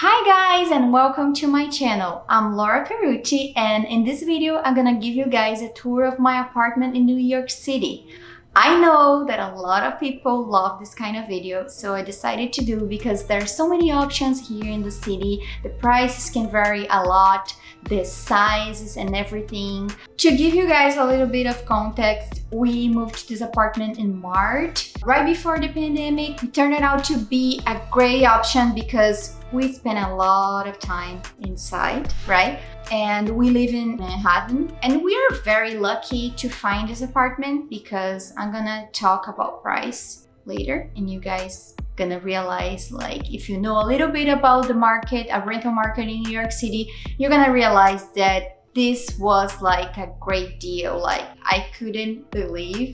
Hi guys and welcome to my channel. I'm Laura Perucci and in this video I'm gonna give you guys a tour of my apartment in New York City. I know that a lot of people love this kind of video, so I decided to do because there are so many options here in the city. The prices can vary a lot, the sizes and everything. To give you guys a little bit of context, we moved to this apartment in March, right before the pandemic. It turned out to be a great option because we spend a lot of time inside, right? And we live in Manhattan, and we are very lucky to find this apartment because I'm gonna talk about price later, and you guys gonna realize, like, if you know a little bit about the market, a rental market in New York City, you're gonna realize that this was like a great deal. Like, I couldn't believe.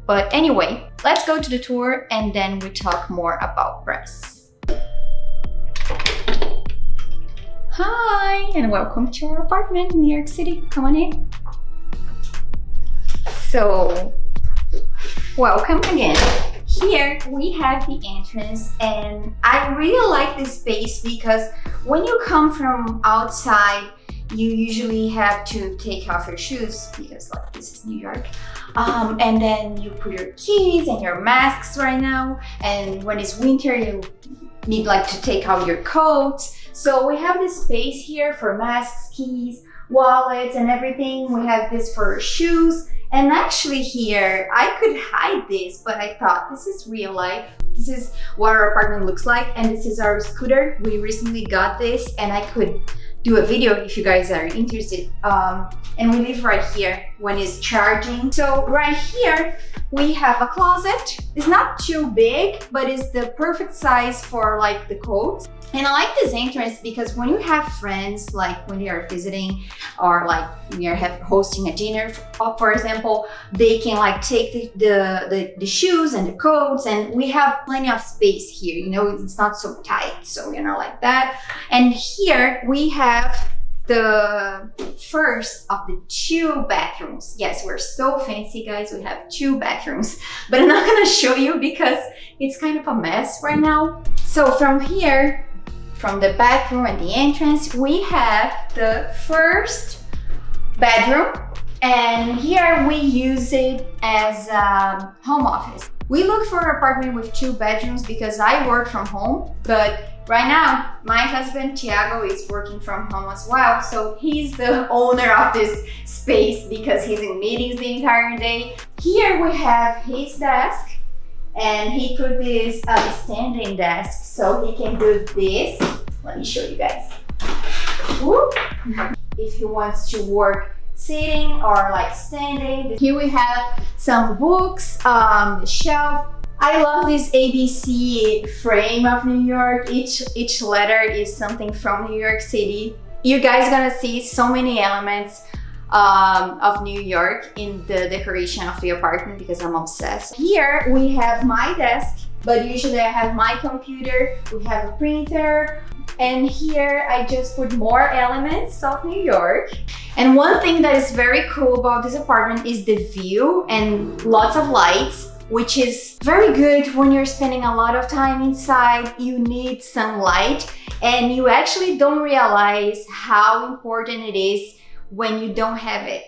But anyway, let's go to the tour and then we talk more about price. Hi and welcome to our apartment in New York City. Come on in. So, welcome again. Here we have the entrance, and I really like this space because when you come from outside, you usually have to take off your shoes because, like, this is New York. And then you put your keys and your masks right now, and when it's winter you need like to take out your coats. So we have this space here for masks, keys, wallets and everything. We have this for shoes, and actually here I could hide this, but I thought this is real life. This is what our apartment looks like, and this is our scooter. We recently got this and I could do a video if you guys are interested. And we live right here when it's charging. So right here we have a closet. It's not too big, but it's the perfect size for like the coats. And I like this entrance because when you have friends, like when they are visiting or like we are hosting a dinner, for example, they can like take the shoes and the coats, and we have plenty of space here. You know, it's not so tight, so you know, like that. And here we have the first of the 2 bathrooms. Yes, we're so fancy, guys. We have 2 bathrooms, but I'm not gonna show you because it's kind of a mess right now. So from here, from the bathroom and the entrance, we have the first bedroom, and here we use it as a home office. We look for an apartment with 2 bedrooms because I work from home, but right now my husband Tiago is working from home as well, so he's the owner of this space because he's in meetings the entire day. Here we have his desk, and he put this standing desk so he can do this. Let me show you guys. Whoop. If he wants to work sitting or like standing. Here we have some books, the shelf. I love this ABC frame of New York. Each letter is something from New York City. You guys are gonna see so many elements of New York in the decoration of the apartment because I'm obsessed. Here we have my desk, but usually I have my computer. We have a printer, and here I just put more elements of New York. And one thing that is very cool about this apartment is the view and lots of lights, which is very good when you're spending a lot of time inside. You need some light, and you actually don't realize how important it is when you don't have it.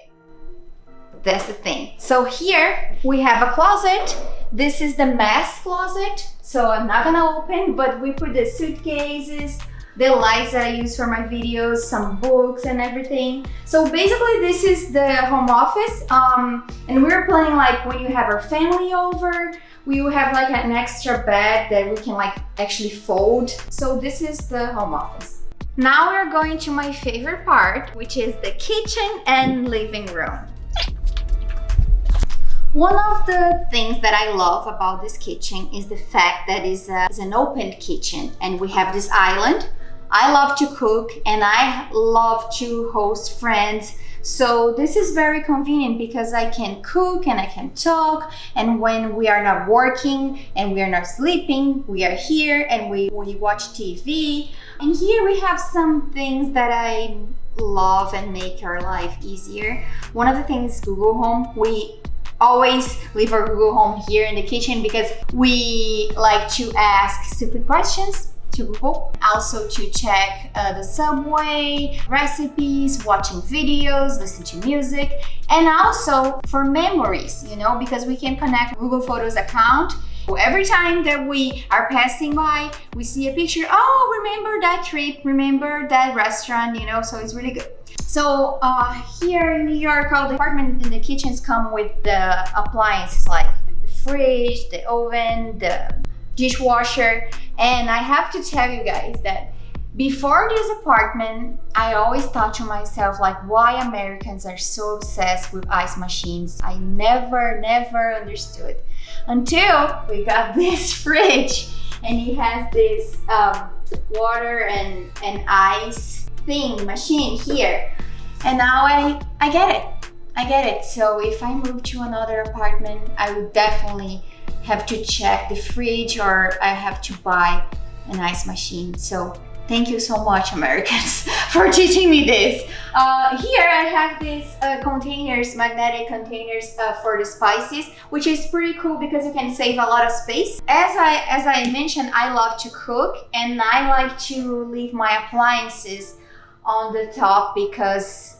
That's the thing. So here we have a closet. This is the mask closet, so I'm not gonna open, but we put the suitcases, the lights that I use for my videos, some books and everything. So basically this is the home office, and we're planning, like, when you have our family over, we will have like an extra bed that we can like actually fold. So this is the home office. Now we're going to my favorite part, which is the kitchen and living room. One of the things that I love about this kitchen is the fact that it's an open kitchen, and we have this island. I love to cook and I love to host friends. So this is very convenient because I can cook and I can talk, and when we are not working and we are not sleeping, we are here and we watch TV. And here we have some things that I love and make our life easier. One of the things is Google Home. We always leave our Google Home here in the kitchen because we like to ask stupid questions to Google, also to check the subway, recipes, watching videos, listen to music, and also for memories, you know, because we can connect Google Photos account. Every time that we are passing by, we see a picture, oh, remember that trip, remember that restaurant, you know, so it's really good. So here in New York, all the apartments and the kitchens come with the appliances like the fridge, the oven, the dishwasher. And I have to tell you guys that before this apartment, I always thought to myself, like, why Americans are so obsessed with ice machines. I never understood until we got this fridge, and it has this water and ice machine here. And now I get it. So if I move to another apartment, I would definitely have to check the fridge, or I have to buy an ice machine. So thank you so much, Americans, for teaching me this. Here I have these containers, magnetic containers for the spices, which is pretty cool because you can save a lot of space. As I mentioned, I love to cook, and I like to leave my appliances on the top because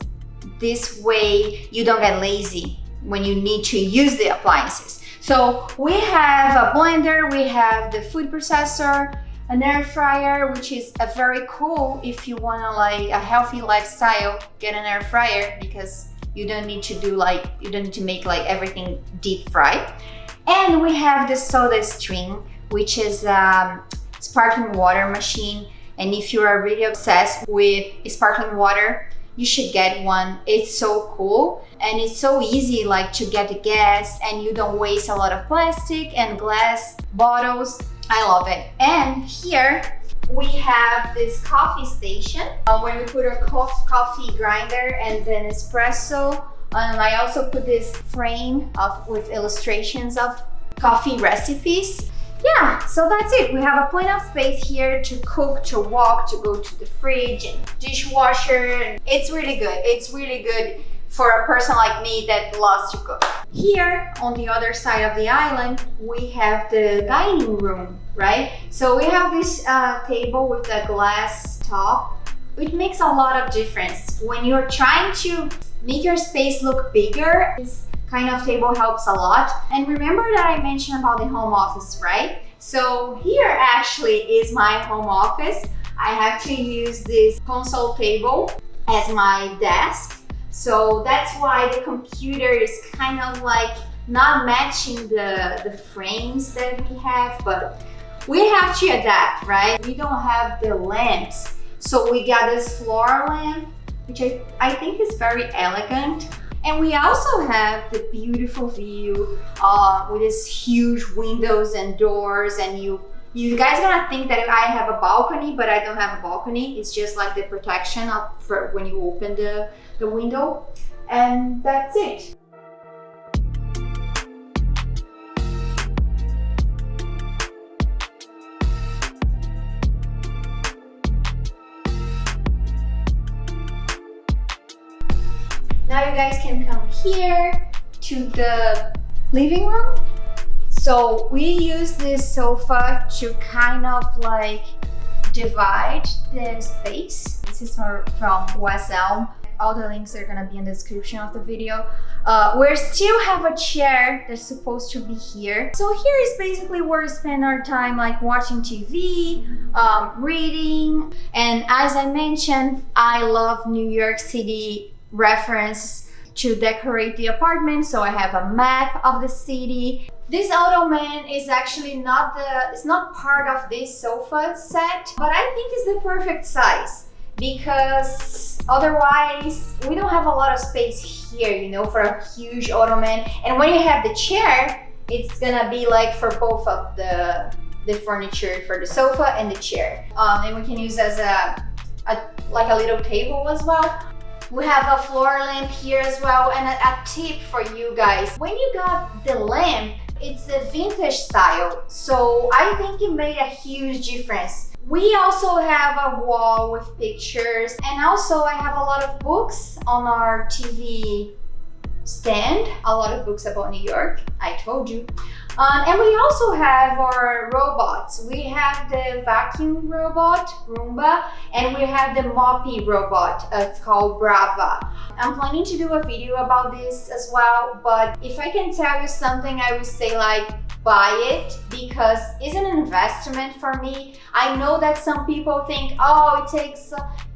this way you don't get lazy when you need to use the appliances. So we have a blender, we have the food processor, an air fryer, which is a very cool if you want to like a healthy lifestyle, get an air fryer because you don't need to make like everything deep fried. And we have the Soda Stream, which is a sparkling water machine. And if you are really obsessed with sparkling water, you should get one. It's so cool and it's so easy like to get the gas, and you don't waste a lot of plastic and glass bottles. I love it. And here we have this coffee station where we put a coffee grinder and then espresso. And I also put this frame with illustrations of coffee recipes. Yeah, so that's it. We have a plenty of space here to cook, to walk, to go to the fridge and dishwasher. It's really good. It's really good for a person like me that loves to cook. Here on the other side of the island, we have the dining room, right? So we have this table with a glass top. It makes a lot of difference. When you're trying to make your space look bigger, this kind of table helps a lot. And remember that I mentioned about the home office, right? So here actually is my home office. I have to use this console table as my desk. So that's why the computer is kind of like not matching the frames that we have, but we have to adapt, right? We don't have the lamps. So we got this floor lamp, which I think is very elegant. And we also have the beautiful view with these huge windows and doors. And you guys are gonna think that I have a balcony, but I don't have a balcony. It's just like the protection for when you open the window. And that's it. Now you guys can come here to the living room. So we use this sofa to kind of like divide the space. This is from West Elm. All the links are gonna be in the description of the video. We still have a chair that's supposed to be here. So here is basically where we spend our time, like watching TV, reading. And as I mentioned, I love New York City reference to decorate the apartment. So I have a map of the city. This ottoman is actually it's not part of this sofa set, but I think it's the perfect size because otherwise we don't have a lot of space here, you know, for a huge ottoman. And when you have the chair, it's gonna be like for both of the furniture, for the sofa and the chair. And we can use as like a little table as well. We have a floor lamp here as well. And a tip for you guys, when you got the lamp, it's a vintage style. So I think it made a huge difference. We also have a wall with pictures, and also I have a lot of books on our TV stand, a lot of books about New York, I told you. And we also have our robots. We have the vacuum robot, Roomba, and we have the moppy robot. It's called Brava. I'm planning to do a video about this as well, but if I can tell you something, I would say like buy it because it's an investment for me. I know that some people think, oh, it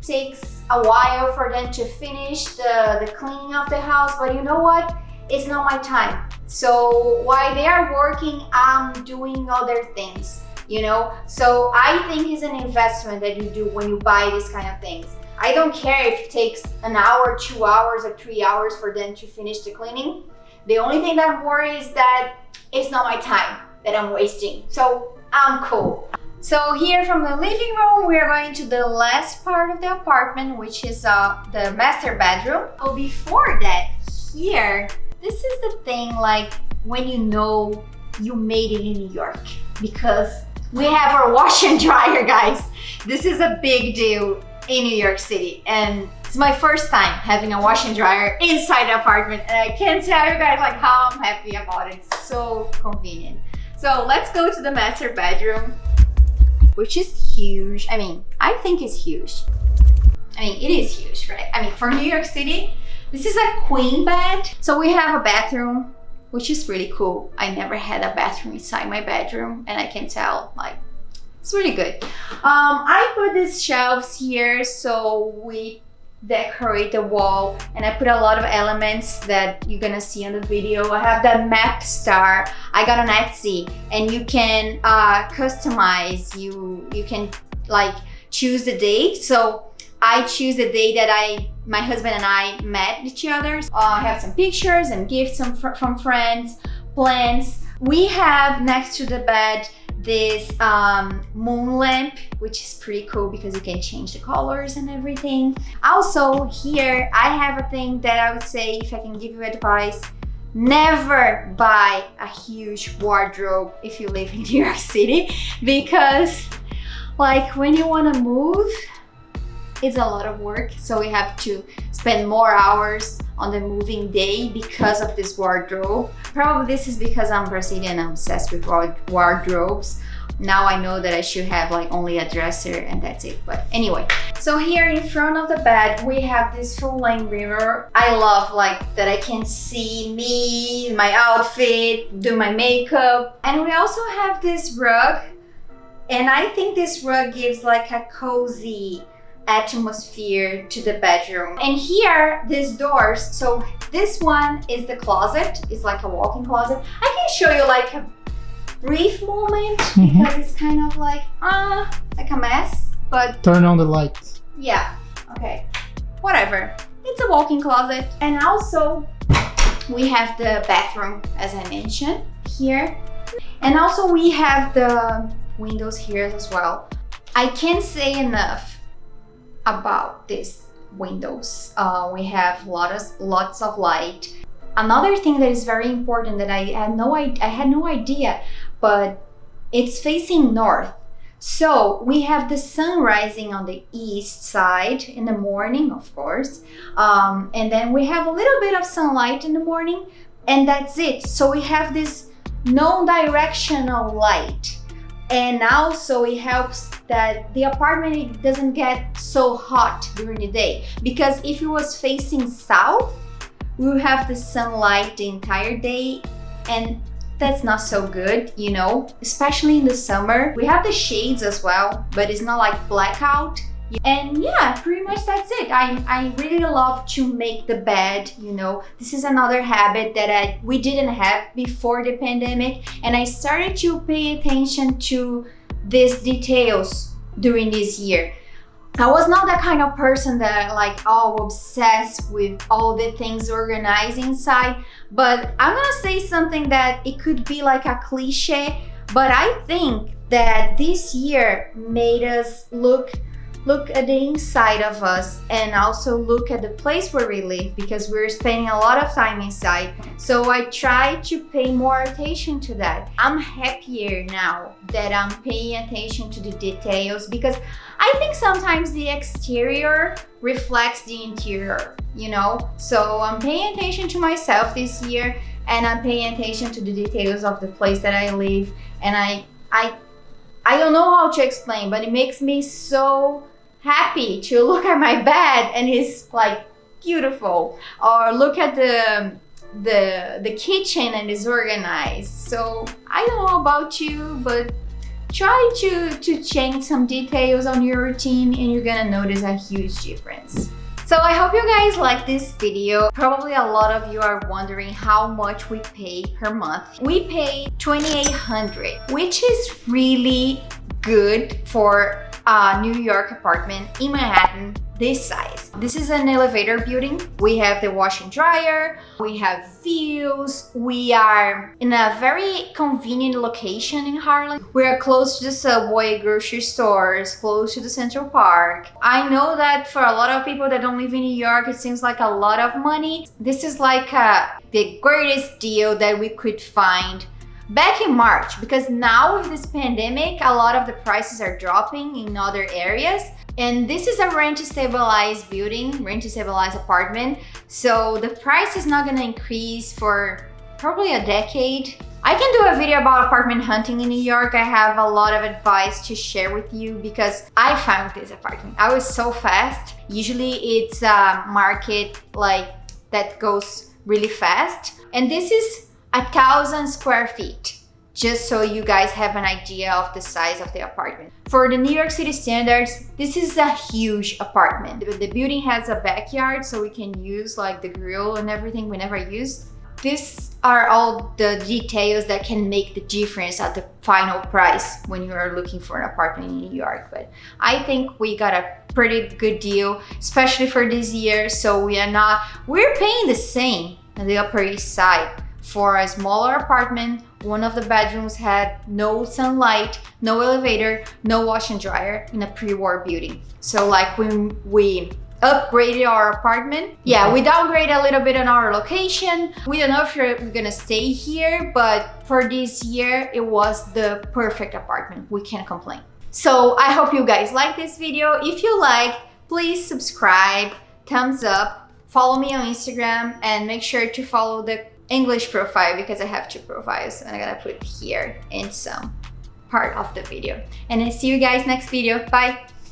takes a while for them to finish the cleaning of the house, but you know what? It's not my time. So while they are working, I'm doing other things, you know? So I think it's an investment that you do when you buy these kind of things. I don't care if it takes an hour, 2 hours, or 3 hours for them to finish the cleaning. The only thing that I'm worried is that it's not my time that I'm wasting. So I'm cool. So here from the living room, we are going to the last part of the apartment, which is the master bedroom. Oh, before that, here, this is the thing like when you know you made it in New York, because we have our wash and dryer, guys. This is a big deal in New York City, and it's my first time having a wash and dryer inside the apartment, and I can't tell you guys like how I'm happy about it. It's so convenient. So let's go to the master bedroom, which is huge. I mean, I think it's huge. I mean, it is huge, right? I mean, for New York City, this is a queen bed. So we have a bathroom, which is really cool. I never had a bathroom inside my bedroom, and I can tell, like, it's really good. I put these shelves here so we decorate the wall, and I put a lot of elements that you're gonna see on the video. I have that map star I got on Etsy, and you can customize. You can like choose the date. So I choose the day that my husband and I met each other. I have some pictures and gifts from friends, plants. We have next to the bed this moon lamp, which is pretty cool because you can change the colors and everything. Also here I have a thing that I would say, if I can give you advice, never buy a huge wardrobe if you live in New York City, because like when you want to move, it's a lot of work. So we have to spend more hours on the moving day because of this wardrobe. Probably this is because I'm Brazilian, I'm obsessed with wardrobes. Now I know that I should have like only a dresser and that's it. But anyway, so here in front of the bed, we have this full length mirror. I love like that I can see me, my outfit, do my makeup. And we also have this rug. And I think this rug gives like a cozy atmosphere to the bedroom. And here, these doors, so this one is the closet. It's like a walk-in closet. I can show you like a brief moment because it's kind of like a mess, but turn on the lights. Yeah, okay, whatever. It's a walk-in closet. And also we have the bathroom, as I mentioned, here. And also we have the windows here as well. I can't say enough about these windows. We have lots of light. Another thing that is very important that I had no idea, but it's facing north. So we have the sun rising on the east side in the morning, of course, and then we have a little bit of sunlight in the morning, and that's it. So we have this non-directional light. And also it helps that the apartment doesn't get so hot during the day, because if it was facing south, we will have the sunlight the entire day, and that's not so good, you know, especially in the summer. We have the shades as well, but it's not like blackout. And yeah, pretty much that's it. I really love to make the bed, you know. This is another habit that we didn't have before the pandemic, and I started to pay attention to these details during this year. I was not that kind of person that like obsessed with all the things organized inside, but I'm gonna say something that it could be like a cliche, but I think that this year made us look at the inside of us and also look at the place where we live, because we're spending a lot of time inside. So I try to pay more attention to that. I'm happier now that I'm paying attention to the details, because I think sometimes the exterior reflects the interior, you know? So I'm paying attention to myself this year and I'm paying attention to the details of the place that I live. And I don't know how to explain, but it makes me so happy to look at my bed and it's like beautiful, or look at the kitchen and it's organized. So I don't know about you, but try to change some details on your routine and you're gonna notice a huge difference. So I hope you guys like this video. Probably a lot of you are wondering how much we pay per month. We pay $2,800, which is really good for a New York apartment in Manhattan this size. This is an elevator building. We have the wash and dryer, we have views, we are in a very convenient location in Harlem. We are close to the subway, grocery stores, close to the Central Park. I know that for a lot of people that don't live in New York, it seems like a lot of money. This is like the greatest deal that we could find back in March, because now with this pandemic, a lot of the prices are dropping in other areas. And this is a rent-stabilized building, rent-stabilized apartment. So the price is not gonna increase for probably a decade. I can do a video about apartment hunting in New York. I have a lot of advice to share with you because I found this apartment. I was so fast. Usually it's a market like that goes really fast. And this is 1,000 square feet. Just so you guys have an idea of the size of the apartment. For the New York City standards, this is a huge apartment. The building has a backyard, so we can use like the grill and everything we never use. These are all the details that can make the difference at the final price when you are looking for an apartment in New York. But I think we got a pretty good deal, especially for this year. So we're paying the same on the Upper East Side. For a smaller apartment, one of the bedrooms had no sunlight, no elevator, no wash and dryer in a pre-war building. So like when we upgraded our apartment, we downgraded a little bit on our location. We don't know if we're gonna stay here, but for this year, it was the perfect apartment. We can't complain. So I hope you guys like this video. If you like, please subscribe, thumbs up, follow me on Instagram, and make sure to follow the English profile because I have 2 profiles and I'm gonna put here in some part of the video. And I see you guys next video. Bye.